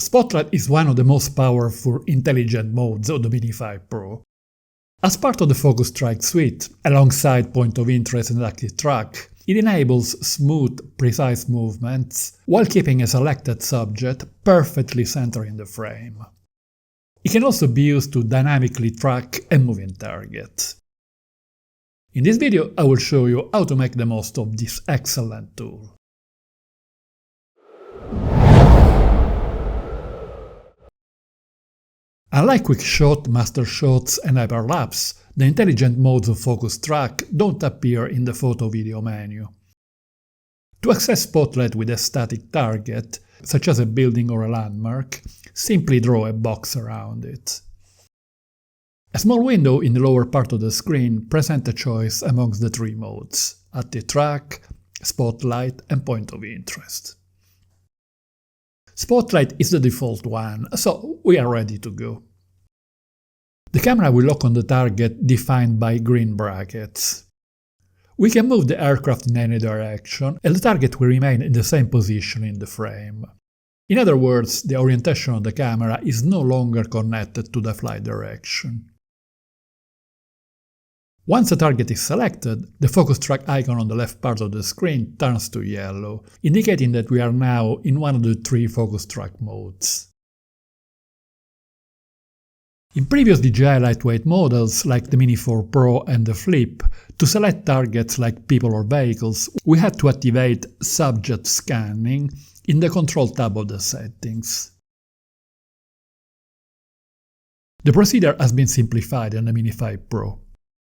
Spotlight is one of the most powerful intelligent modes of the Mini 5 Pro. As part of the Focus Track suite, alongside point of interest and active track, it enables smooth, precise movements while keeping a selected subject perfectly centered in the frame. It can also be used to dynamically track a moving target. In this video, I will show you how to make the most of this excellent tool. Unlike quick shot, master shots and hyperlapse, the intelligent modes of Focus Track don't appear in the photo-video menu. To access Spotlight with a static target, such as a building or a landmark, simply draw a box around it. A small window in the lower part of the screen presents a choice amongst the three modes: active track, Spotlight and point of interest. Spotlight is the default one, so we are ready to go. The camera will lock on the target defined by green brackets. We can move the aircraft in any direction, and the target will remain in the same position in the frame. In other words, the orientation of the camera is no longer connected to the flight direction. Once the target is selected, the Focus Track icon on the left part of the screen turns to yellow, indicating that we are now in one of the three Focus Track modes. In previous DJI lightweight models, like the Mini 4 Pro and the Flip, to select targets like people or vehicles, we had to activate Subject Scanning in the Control tab of the settings. The procedure has been simplified on the Mini 5 Pro.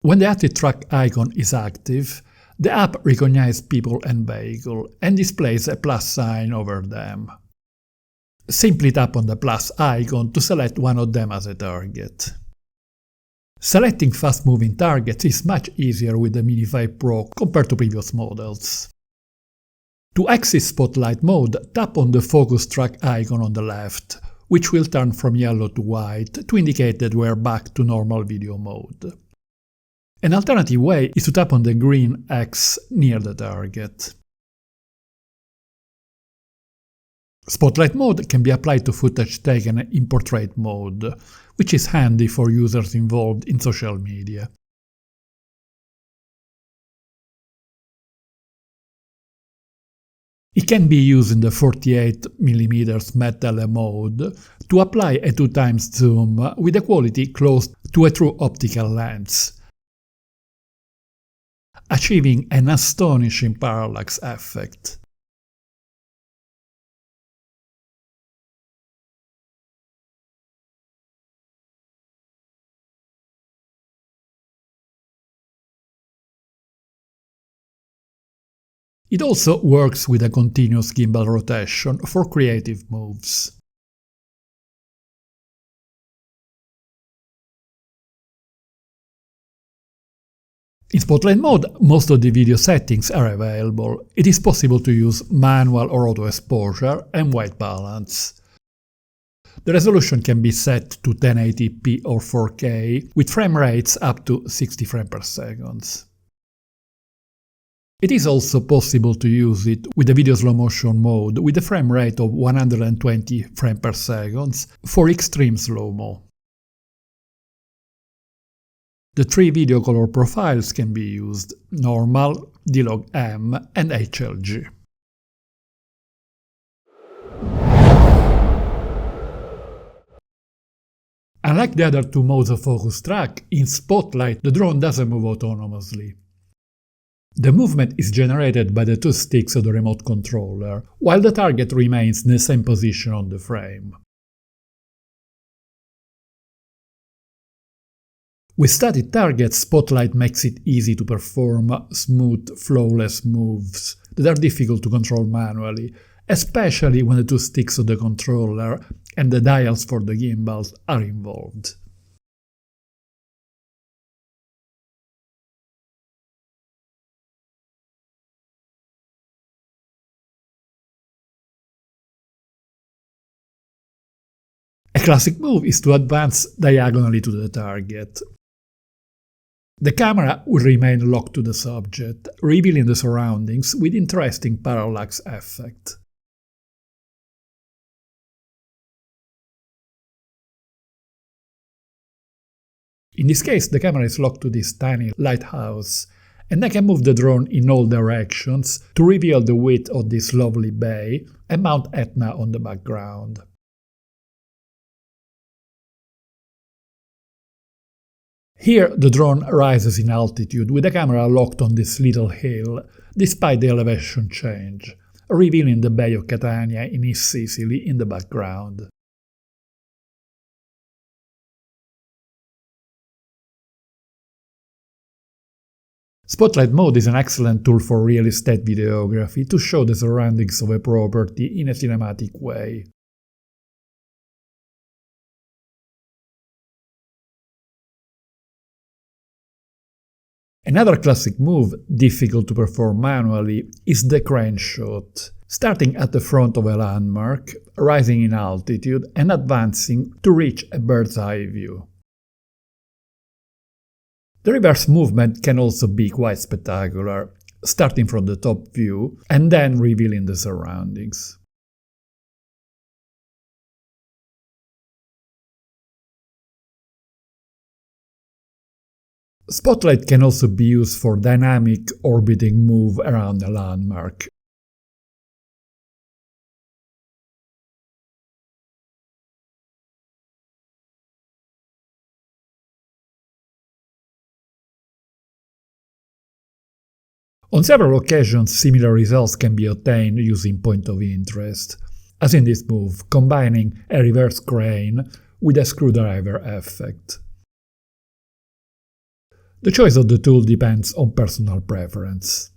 When the active track icon is active, the app recognizes people and vehicle and displays a plus sign over them. Simply tap on the plus icon to select one of them as a target. Selecting fast-moving targets is much easier with the Mini 5 Pro compared to previous models. To exit Spotlight mode, tap on the Focus Track icon on the left, which will turn from yellow to white to indicate that we are back to normal video mode. An alternative way is to tap on the green X near the target. Spotlight mode can be applied to footage taken in portrait mode, which is handy for users involved in social media. It can be used in the 48mm meta mode to apply a 2x zoom with a quality close to a true optical lens, achieving an astonishing parallax effect. It also works with a continuous gimbal rotation for creative moves. In Spotlight mode, most of the video settings are available. It is possible to use manual or auto exposure and white balance. The resolution can be set to 1080p or 4K, with frame rates up to 60 frames per second. It is also possible to use it with the video slow motion mode with a frame rate of 120 frames per second for extreme slow-mo. The three video color profiles can be used: normal, D-Log-M and HLG. Unlike the other two modes of Focus Track, in Spotlight the drone doesn't move autonomously. The movement is generated by the two sticks of the remote controller, while the target remains in the same position on the frame. With static targets, Spotlight makes it easy to perform smooth, flawless moves that are difficult to control manually, especially when the two sticks of the controller and the dials for the gimbals are involved. A classic move is to advance diagonally to the target. The camera will remain locked to the subject, revealing the surroundings with interesting parallax effect. In this case, the camera is locked to this tiny lighthouse, and I can move the drone in all directions to reveal the width of this lovely bay and mount Etna on the background. Here the drone rises in altitude with the camera locked on this little hill, despite the elevation change, revealing the Bay of Catania in East Sicily in the background. Spotlight mode is an excellent tool for real estate videography to show the surroundings of a property in a cinematic way. Another classic move, difficult to perform manually, is the crane shot, starting at the front of a landmark, rising in altitude and advancing to reach a bird's eye view. The reverse movement can also be quite spectacular, starting from the top view and then revealing the surroundings. Spotlight can also be used for dynamic orbiting move around a landmark. On several occasions, similar results can be obtained using point of interest, as in this move, combining a reverse crane with a screwdriver effect. The choice of the tool depends on personal preference.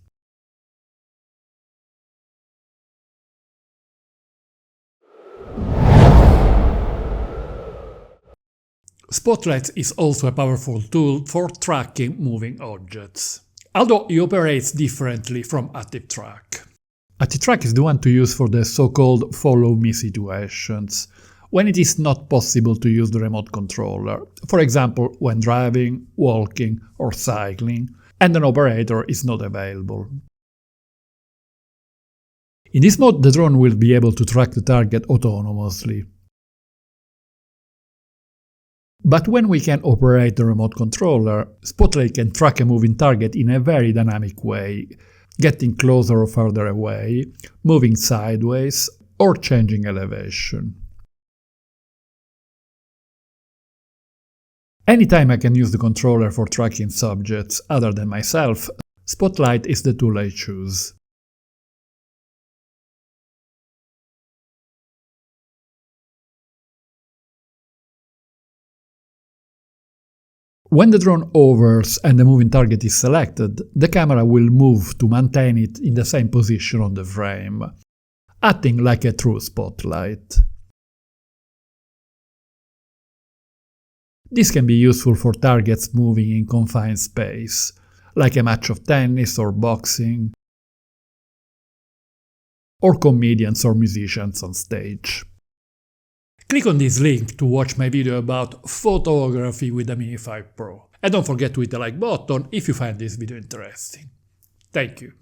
Spotlight is also a powerful tool for tracking moving objects, although it operates differently from Active Track. Active Track is the one to use for the so-called follow-me situations, when it is not possible to use the remote controller, for example when driving, walking or cycling, and an operator is not available. In this mode, the drone will be able to track the target autonomously. But when we can operate the remote controller, Spotlight can track a moving target in a very dynamic way, getting closer or further away, moving sideways, or changing elevation. Anytime I can use the controller for tracking subjects other than myself, Spotlight is the tool I choose. When the drone hovers and the moving target is selected, the camera will move to maintain it in the same position on the frame, acting like a true spotlight. This can be useful for targets moving in confined space, like a match of tennis or boxing, or comedians or musicians on stage. Click on this link to watch my video about photography with the Mini 5 Pro. And don't forget to hit the like button if you find this video interesting. Thank you.